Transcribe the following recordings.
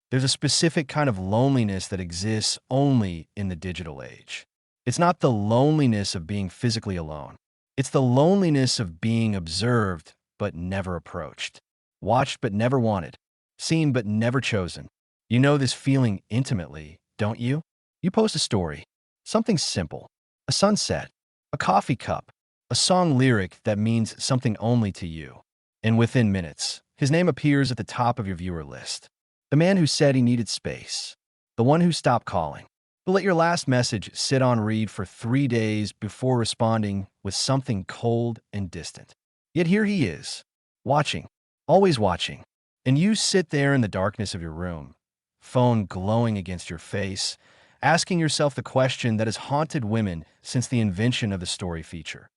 There's a specific kind of loneliness that exists only in the digital age. It's not the loneliness of being physically alone. It's the loneliness of being observed but never approached, watched but never wanted, seen but never chosen. You know this feeling intimately, don't you? You post a story, something simple, a sunset, a coffee cup, a song lyric that means something only to you. And within minutes, his name appears at the top of your viewer list. The man who said he needed space. The one who stopped calling. Who let your last message sit on read for 3 days before responding with something cold and distant. Yet here he is, watching, always watching. And you sit there in the darkness of your room, phone glowing against your face, asking yourself the question that has haunted women since the invention of the story feature.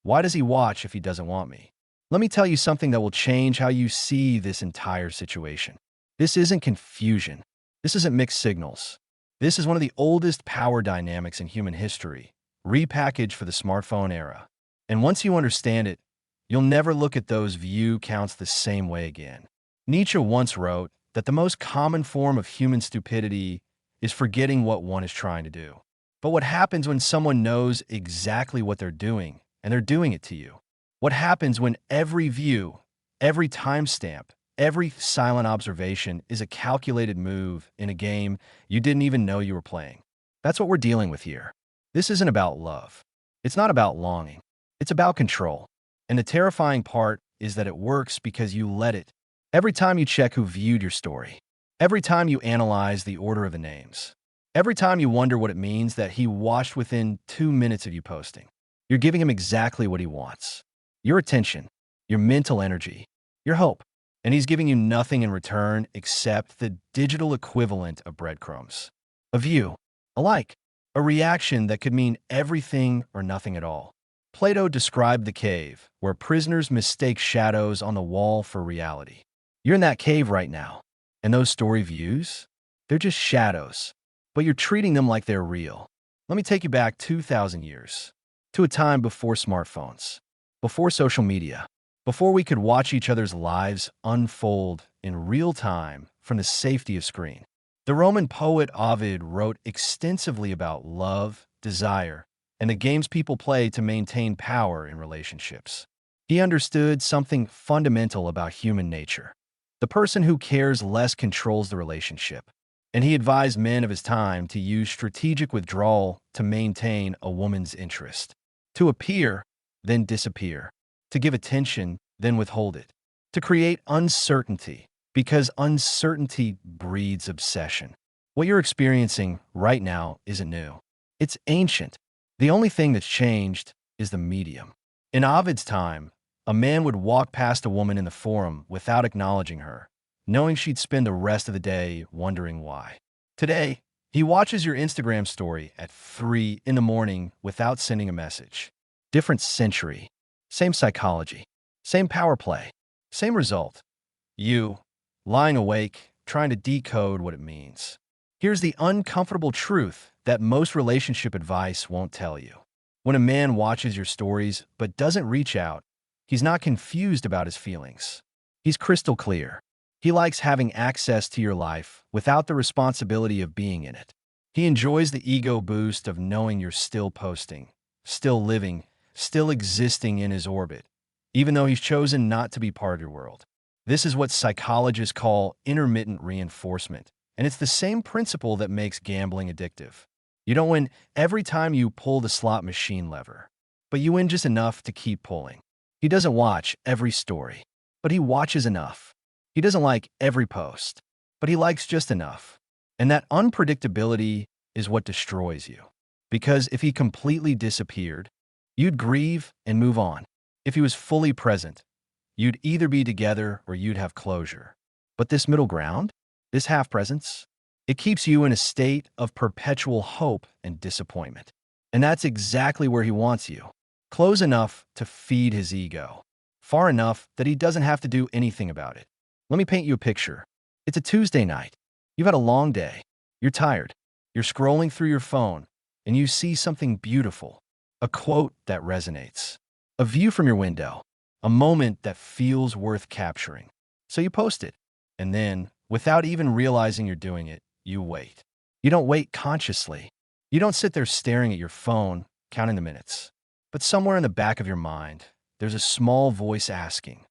Why does he watch if he doesn't want me? Let me tell you something that will change how you see this entire situation. This isn't confusion. This isn't mixed signals. This is one of the oldest power dynamics in human history, repackaged for the smartphone era. And once you understand it, you'll never look at those view counts the same way again. Nietzsche once wrote that the most common form of human stupidity is forgetting what one is trying to do. But what happens when someone knows exactly what they're doing and they're doing it to you? What happens when every view, every timestamp, every silent observation is a calculated move in a game you didn't even know you were playing? That's what we're dealing with here. This isn't about love. It's not about longing. It's about control. And the terrifying part is that it works because you let it. Every time you check who viewed your story, every time you analyze the order of the names, every time you wonder what it means that he watched within 2 minutes of you posting, you're giving him exactly what he wants. Your attention, your mental energy, your hope. And he's giving you nothing in return except the digital equivalent of breadcrumbs. A view, a like, a reaction that could mean everything or nothing at all. Plato described the cave, where prisoners mistake shadows on the wall for reality. You're in that cave right now, and those story views, they're just shadows, but you're treating them like they're real. Let me take you back 2,000 years, to a time before smartphones, before social media, before we could watch each other's lives unfold in real time from the safety of screen. The Roman poet Ovid wrote extensively about love, desire, and the games people play to maintain power in relationships. He understood something fundamental about human nature. The person who cares less controls the relationship, and he advised men of his time to use strategic withdrawal to maintain a woman's interest. To appear, then disappear. To give attention, then withhold it. To create uncertainty, because uncertainty breeds obsession. What you're experiencing right now isn't new. It's ancient. The only thing that's changed is the medium. In Ovid's time, a man would walk past a woman in the forum without acknowledging her, knowing she'd spend the rest of the day wondering why. Today, he watches your Instagram story at 3 in the morning without sending a message. Different century. Same psychology, same power play, same result. You, lying awake, trying to decode what it means. Here's the uncomfortable truth that most relationship advice won't tell you. When a man watches your stories but doesn't reach out, he's not confused about his feelings. He's crystal clear. He likes having access to your life without the responsibility of being in it. He enjoys the ego boost of knowing you're still posting, still living, still existing in his orbit, even though he's chosen not to be part of your world. This is what psychologists call intermittent reinforcement, and it's the same principle that makes gambling addictive. You don't win every time you pull the slot machine lever, but you win just enough to keep pulling. He doesn't watch every story, but he watches enough. He doesn't like every post, but he likes just enough. And that unpredictability is what destroys you. Because if he completely disappeared, you'd grieve and move on. If he was fully present, you'd either be together or you'd have closure. But this middle ground, this half-presence, it keeps you in a state of perpetual hope and disappointment. And that's exactly where he wants you. Close enough to feed his ego. Far enough that he doesn't have to do anything about it. Let me paint you a picture. It's a Tuesday night. You've had a long day. You're tired. You're scrolling through your phone, and you see something beautiful. A quote that resonates. A view from your window. A moment that feels worth capturing. So you post it. And then, Without even realizing you're doing it, you wait. You don't wait consciously. You don't sit there staring at your phone, counting the minutes. But somewhere in the back of your mind, there's a small voice asking,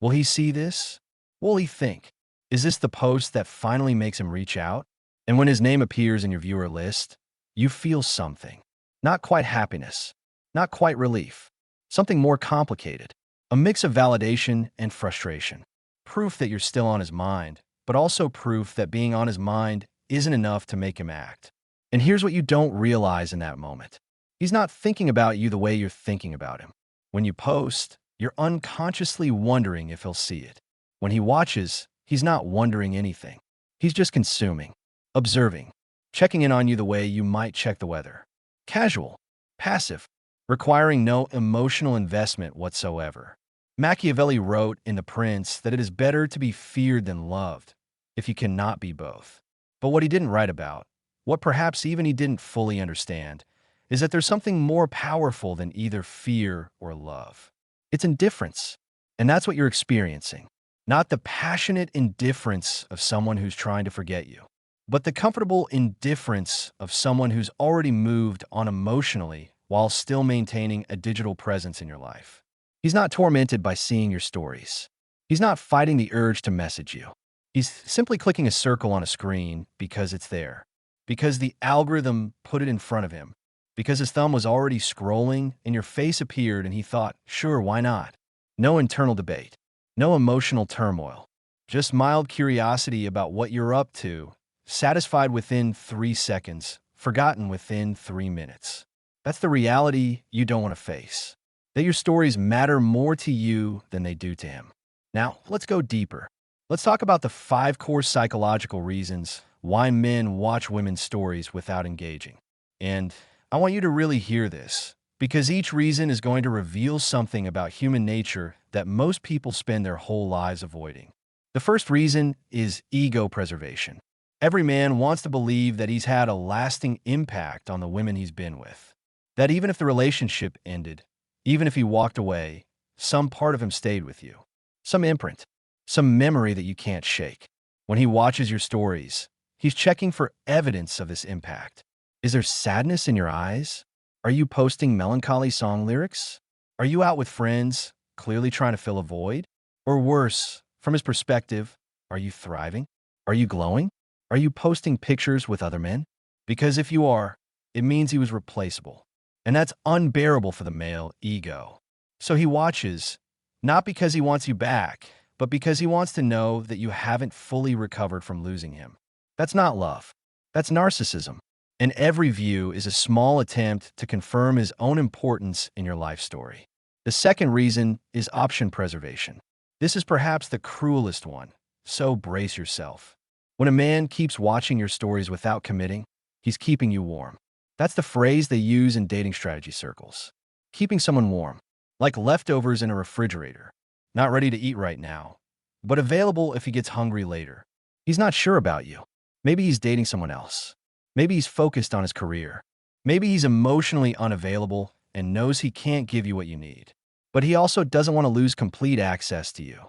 will he see this? Will he think? Is this the post that finally makes him reach out? And when his name appears in your viewer list, you feel something. Not quite happiness, not quite relief, something more complicated. A mix of validation and frustration. Proof that you're still on his mind, but also proof that being on his mind isn't enough to make him act. And here's what you don't realize in that moment. He's not thinking about you the way you're thinking about him. When you post, you're unconsciously wondering if he'll see it. When he watches, he's not wondering anything. He's just consuming, observing, checking in on you the way you might check the weather. Casual, passive, requiring no emotional investment whatsoever. Machiavelli wrote in The Prince that it is better to be feared than loved, if you cannot be both. But what he didn't write about, what perhaps even he didn't fully understand, is that there's something more powerful than either fear or love. It's indifference, and that's what you're experiencing. Not the passionate indifference of someone who's trying to forget you, but the comfortable indifference of someone who's already moved on emotionally while still maintaining a digital presence in your life. He's not tormented by seeing your stories. He's not fighting the urge to message you. He's simply clicking a circle on a screen because it's there, because the algorithm put it in front of him, because his thumb was already scrolling and your face appeared and he thought, sure, why not? No internal debate, no emotional turmoil, just mild curiosity about what you're up to, satisfied within 3 seconds, forgotten within 3 minutes. That's the reality you don't want to face. That your stories matter more to you than they do to him. Now, let's go deeper. Let's talk about the 5 core psychological reasons why men watch women's stories without engaging. And I want you to really hear this, because each reason is going to reveal something about human nature that most people spend their whole lives avoiding. The first reason is ego preservation. Every man wants to believe that he's had a lasting impact on the women he's been with. That even if the relationship ended, even if he walked away, some part of him stayed with you. Some imprint, some memory that you can't shake. When he watches your stories, he's checking for evidence of this impact. Is there sadness in your eyes? Are you posting melancholy song lyrics? Are you out with friends, clearly trying to fill a void? Or worse, from his perspective, are you thriving? Are you glowing? Are you posting pictures with other men? Because if you are, it means he was replaceable. And that's unbearable for the male ego. So he watches, not because he wants you back, but because he wants to know that you haven't fully recovered from losing him. That's not love. That's narcissism. And every view is a small attempt to confirm his own importance in your life story. The second reason is option preservation. This is perhaps the cruelest one, so brace yourself. When a man keeps watching your stories without committing, he's keeping you warm. That's the phrase they use in dating strategy circles. Keeping someone warm, like leftovers in a refrigerator, not ready to eat right now, but available if he gets hungry later. He's not sure about you. Maybe he's dating someone else. Maybe he's focused on his career. Maybe he's emotionally unavailable and knows he can't give you what you need. But he also doesn't want to lose complete access to you.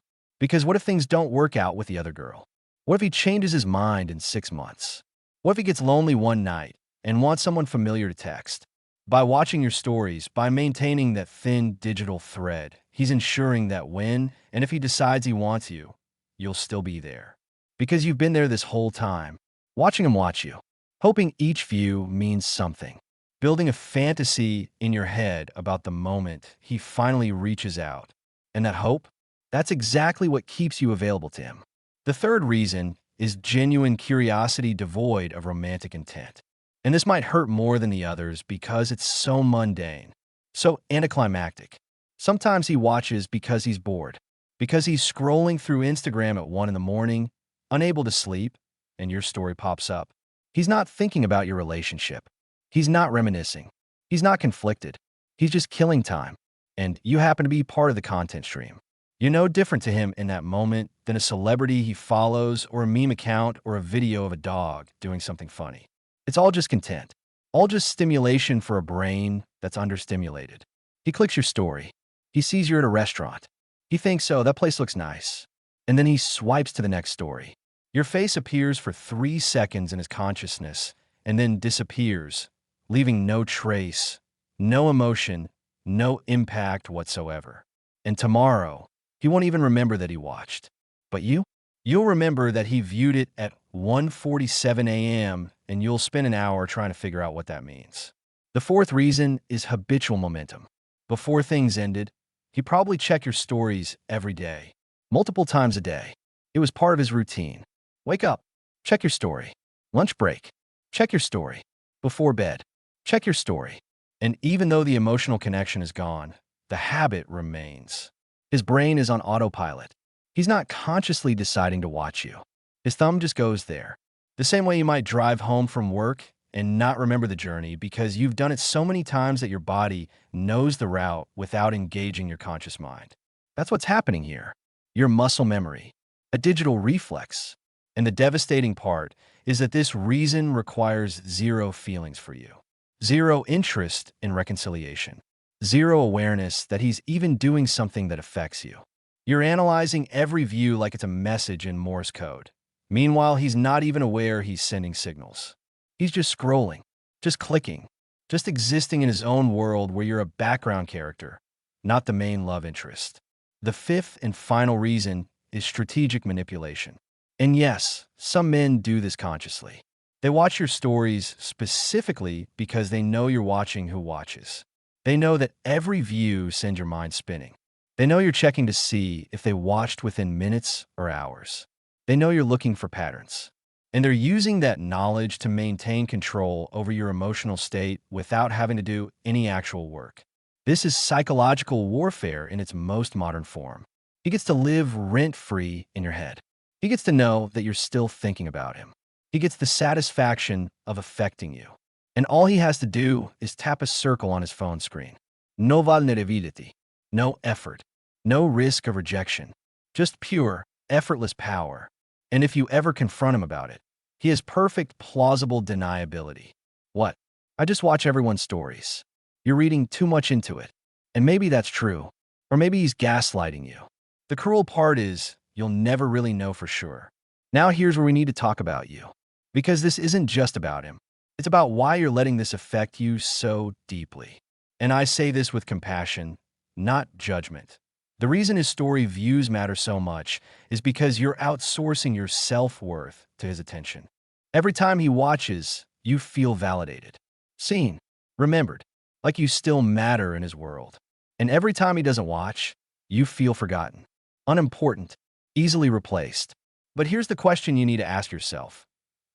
Because what if things don't work out with the other girl? What if he changes his mind in 6 months? What if he gets lonely one night and wants someone familiar to text? By watching your stories, by maintaining that thin digital thread, he's ensuring that when and if he decides he wants you, you'll still be there. Because you've been there this whole time, watching him watch you, hoping each view means something, building a fantasy in your head about the moment he finally reaches out. And that hope, that's exactly what keeps you available to him. The third reason is genuine curiosity devoid of romantic intent. And this might hurt more than the others because it's so mundane, so anticlimactic. Sometimes he watches because he's bored, because he's scrolling through Instagram at 1 in the morning, unable to sleep, and your story pops up. He's not thinking about your relationship. He's not reminiscing. He's not conflicted. He's just killing time. And you happen to be part of the content stream. You're no different to him in that moment than a celebrity he follows or a meme account or a video of a dog doing something funny. It's all just content, all just stimulation for a brain that's understimulated. He clicks your story. He sees you're at a restaurant. He thinks, oh, that place looks nice. And then he swipes to the next story. Your face appears for 3 seconds in his consciousness and then disappears, leaving no trace, no emotion, no impact whatsoever. And tomorrow, he won't even remember that he watched. But you? You'll remember that he viewed it at 1:47 a.m., and you'll spend an hour trying to figure out what that means. The fourth reason is habitual momentum. Before things ended, he probably checked your stories every day, multiple times a day. It was part of his routine. Wake up, check your story. Lunch break, check your story. Before bed, check your story. And even though the emotional connection is gone, the habit remains. His brain is on autopilot. He's not consciously deciding to watch you. His thumb just goes there. The same way you might drive home from work and not remember the journey because you've done it so many times that your body knows the route without engaging your conscious mind. That's what's happening here. Your muscle memory, a digital reflex. And the devastating part is that this reason requires zero feelings for you, zero interest in reconciliation, zero awareness that he's even doing something that affects you. You're analyzing every view like it's a message in Morse code. Meanwhile, he's not even aware he's sending signals. He's just scrolling, just clicking, just existing in his own world where you're a background character, not the main love interest. The fifth and final reason is strategic manipulation. And yes, some men do this consciously. They watch your stories specifically because they know you're watching who watches. They know that every view sends your mind spinning. They know you're checking to see if they watched within minutes or hours. They know you're looking for patterns. And they're using that knowledge to maintain control over your emotional state without having to do any actual work. This is psychological warfare in its most modern form. He gets to live rent-free in your head. He gets to know that you're still thinking about him. He gets the satisfaction of affecting you. And all he has to do is tap a circle on his phone screen. No vulnerability, no effort, no risk of rejection, just pure, effortless power. And if you ever confront him about it, he has perfect, plausible deniability. What? I just watch everyone's stories. You're reading too much into it. And maybe that's true. Or maybe he's gaslighting you. The cruel part is, you'll never really know for sure. Now here's where we need to talk about you. Because this isn't just about him. It's about why you're letting this affect you so deeply. And I say this with compassion, not judgment. The reason his story views matter so much is because you're outsourcing your self-worth to his attention. Every time he watches, you feel validated, seen, remembered, like you still matter in his world. And every time he doesn't watch, you feel forgotten, unimportant, easily replaced. But here's the question you need to ask yourself.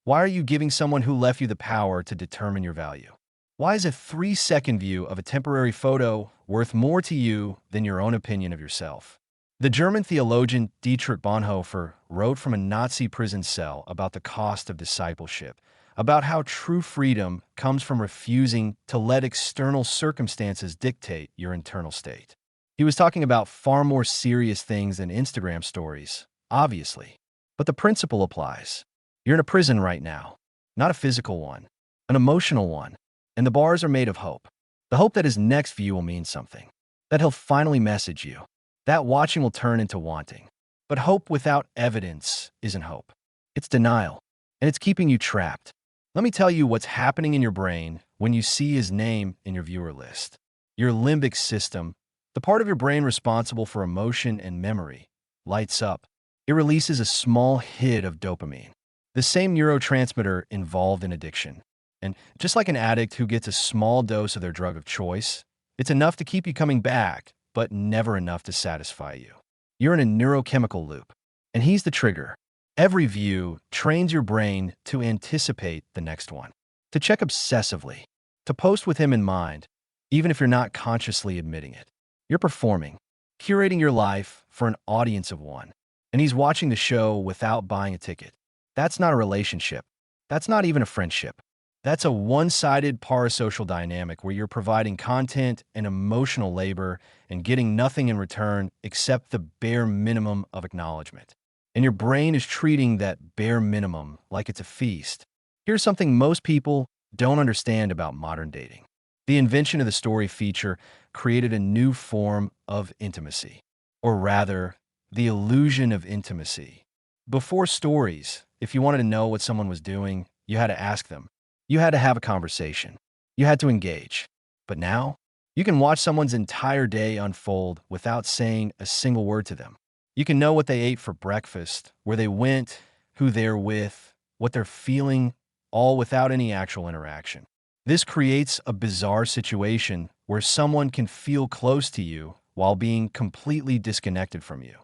Why are you giving someone who left you the power to determine your value? Why is a 3-second view of a temporary photo worth more to you than your own opinion of yourself? The German theologian Dietrich Bonhoeffer wrote from a Nazi prison cell about the cost of discipleship, about how true freedom comes from refusing to let external circumstances dictate your internal state. He was talking about far more serious things than Instagram stories, obviously. But the principle applies. You're in a prison right now, not a physical one, an emotional one. And the bars are made of hope. The hope that his next view will mean something. That he'll finally message you. That watching will turn into wanting. But hope without evidence isn't hope. It's denial. And it's keeping you trapped. Let me tell you what's happening in your brain when you see his name in your viewer list. Your limbic system, the part of your brain responsible for emotion and memory, lights up. It releases a small hit of dopamine, the same neurotransmitter involved in addiction. And just like an addict who gets a small dose of their drug of choice, it's enough to keep you coming back, but never enough to satisfy you. You're in a neurochemical loop, and he's the trigger. Every view trains your brain to anticipate the next one, to check obsessively, to post with him in mind, even if you're not consciously admitting it. You're performing, curating your life for an audience of one, and he's watching the show without buying a ticket. That's not a relationship. That's not even a friendship. That's a one-sided parasocial dynamic where you're providing content and emotional labor and getting nothing in return except the bare minimum of acknowledgement. And your brain is treating that bare minimum like it's a feast. Here's something most people don't understand about modern dating. The invention of the story feature created a new form of intimacy, or rather, the illusion of intimacy. Before stories, If you wanted to know what someone was doing, you had to ask them. You had to have a conversation. You had to engage. But now, you can watch someone's entire day unfold without saying a single word to them. You can know what they ate for breakfast, where they went, who they're with, what they're feeling, all without any actual interaction. This creates a bizarre situation where someone can feel close to you while being completely disconnected from you.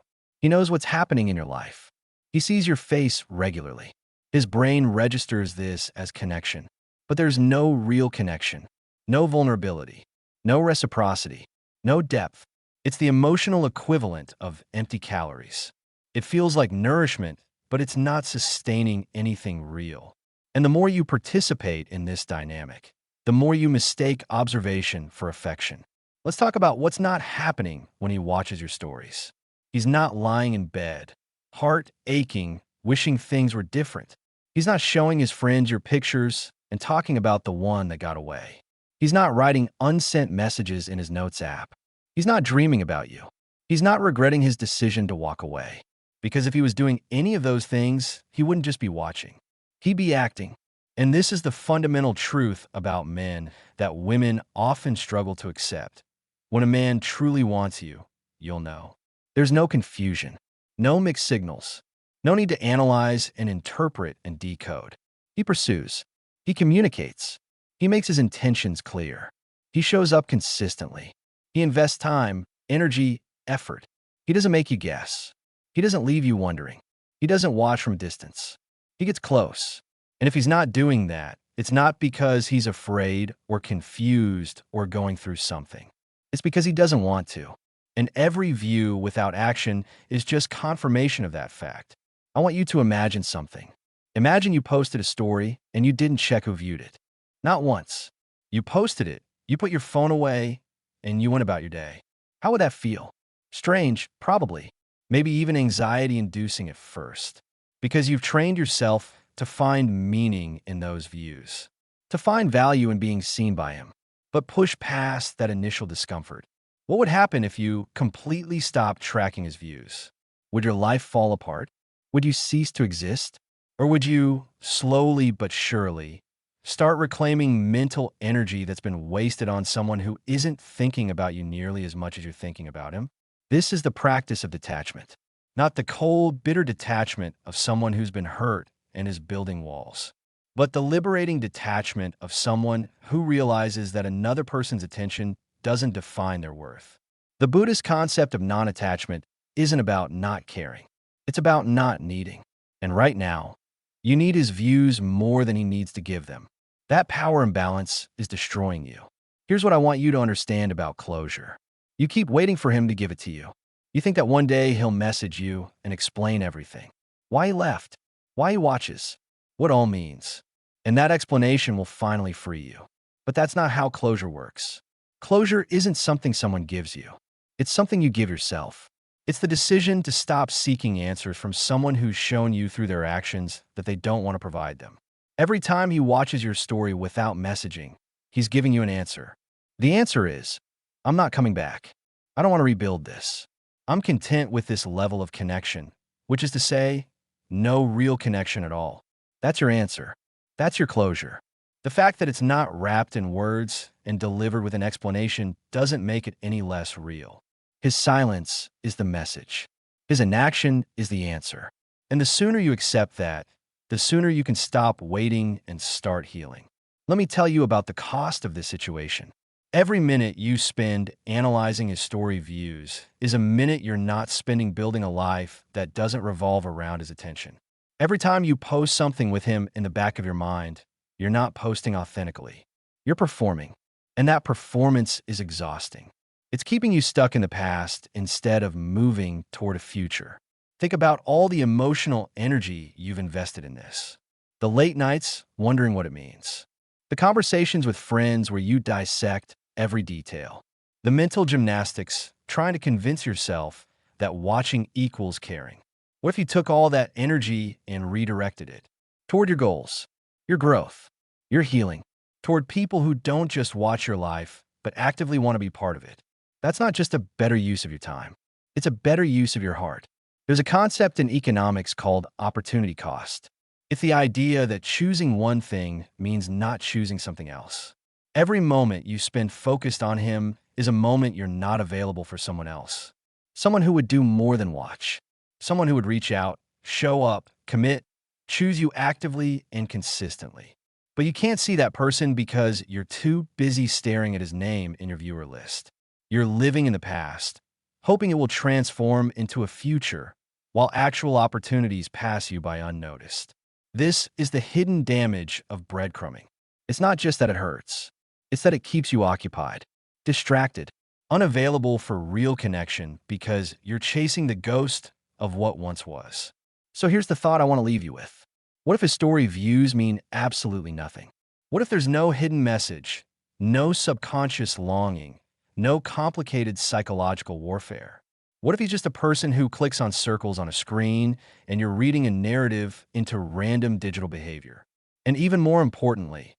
He knows what's happening in your life. He sees your face regularly. His brain registers this as connection. But there's no real connection, no vulnerability, no reciprocity, no depth. It's the emotional equivalent of empty calories. It feels like nourishment, but it's not sustaining anything real. And the more you participate in this dynamic, the more you mistake observation for affection. Let's talk about what's not happening when he watches your stories. He's not lying in bed, heart aching, wishing things were different. He's not showing his friends your pictures and talking about the one that got away. He's not writing unsent messages in his notes app. He's not dreaming about you. He's not regretting his decision to walk away. Because if he was doing any of those things, he wouldn't just be watching. He'd be acting. And this is the fundamental truth about men that women often struggle to accept. When a man truly wants you, you'll know. There's no confusion, no mixed signals, no need to analyze and interpret and decode. He pursues. He communicates. He makes his intentions clear. He shows up consistently. He invests time, energy, effort. He doesn't make you guess. He doesn't leave you wondering. He doesn't watch from distance. He gets close. And if he's not doing that, it's not because he's afraid or confused or going through something. It's because he doesn't want to. And every view without action is just confirmation of that fact. I want you to imagine something. Imagine you posted a story and you didn't check who viewed it. Not once. You posted it, you put your phone away, and you went about your day. How would that feel? Strange, probably. Maybe even anxiety-inducing at first. Because you've trained yourself to find meaning in those views, to find value in being seen by him, but push past that initial discomfort. What would happen if you completely stopped tracking his views? Would your life fall apart? Would you cease to exist? Or would you, slowly but surely, start reclaiming mental energy that's been wasted on someone who isn't thinking about you nearly as much as you're thinking about him? This is the practice of detachment, not the cold, bitter detachment of someone who's been hurt and is building walls, but the liberating detachment of someone who realizes that another person's attention doesn't define their worth. The Buddhist concept of non-attachment isn't about not caring. It's about not needing. And right now, you need his views more than he needs to give them. That power imbalance is destroying you. Here's what I want you to understand about closure. You keep waiting for him to give it to you. You think that one day he'll message you and explain everything. Why he left, why he watches, what all means. And that explanation will finally free you. But that's not how closure works. Closure isn't something someone gives you. It's something you give yourself. It's the decision to stop seeking answers from someone who's shown you through their actions that they don't want to provide them. Every time he watches your story without messaging, he's giving you an answer. The answer is, I'm not coming back. I don't want to rebuild this. I'm content with this level of connection, which is to say, no real connection at all. That's your answer. That's your closure. The fact that it's not wrapped in words and delivered with an explanation doesn't make it any less real. His silence is the message. His inaction is the answer. And the sooner you accept that, the sooner you can stop waiting and start healing. Let me tell you about the cost of this situation. Every minute you spend analyzing his story views is a minute you're not spending building a life that doesn't revolve around his attention. Every time you post something with him in the back of your mind, you're not posting authentically. You're performing, and that performance is exhausting. It's keeping you stuck in the past instead of moving toward a future. Think about all the emotional energy you've invested in this. The late nights wondering what it means. The conversations with friends where you dissect every detail. The mental gymnastics trying to convince yourself that watching equals caring. What if you took all that energy and redirected it toward your goals, your growth, your healing, toward people who don't just watch your life, but actively want to be part of it? That's not just a better use of your time. It's a better use of your heart. There's a concept in economics called opportunity cost. It's the idea that choosing one thing means not choosing something else. Every moment you spend focused on him is a moment you're not available for someone else. Someone who would do more than watch. Someone who would reach out, show up, commit, choose you actively and consistently. But you can't see that person because you're too busy staring at his name in your viewer list. You're living in the past, hoping it will transform into a future, while actual opportunities pass you by unnoticed. This is the hidden damage of breadcrumbing. It's not just that it hurts. It's that it keeps you occupied, distracted, unavailable for real connection because you're chasing the ghost of what once was. So here's the thought I want to leave you with. What if his story views mean absolutely nothing? What if there's no hidden message, no subconscious longing, no complicated psychological warfare? What if he's just a person who clicks on circles on a screen and you're reading a narrative into random digital behavior? And even more importantly,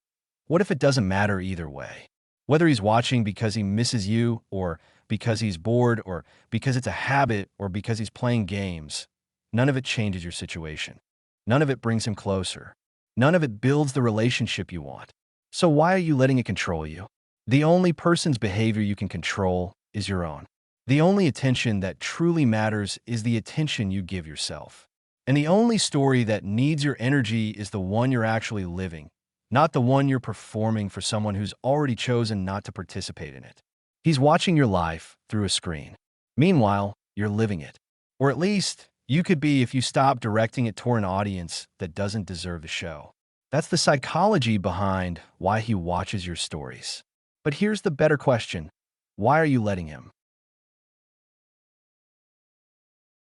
what if it doesn't matter either way? Whether he's watching because he misses you, or because he's bored, or because it's a habit, or because he's playing games, none of it changes your situation. None of it brings him closer. None of it builds the relationship you want. So why are you letting it control you? The only person's behavior you can control is your own. The only attention that truly matters is the attention you give yourself. And the only story that needs your energy is the one you're actually living, not the one you're performing for someone who's already chosen not to participate in it. He's watching your life through a screen. Meanwhile, you're living it. Or at least, you could be if you stop directing it toward an audience that doesn't deserve the show. That's the psychology behind why he watches your stories. But here's the better question. Why are you letting him?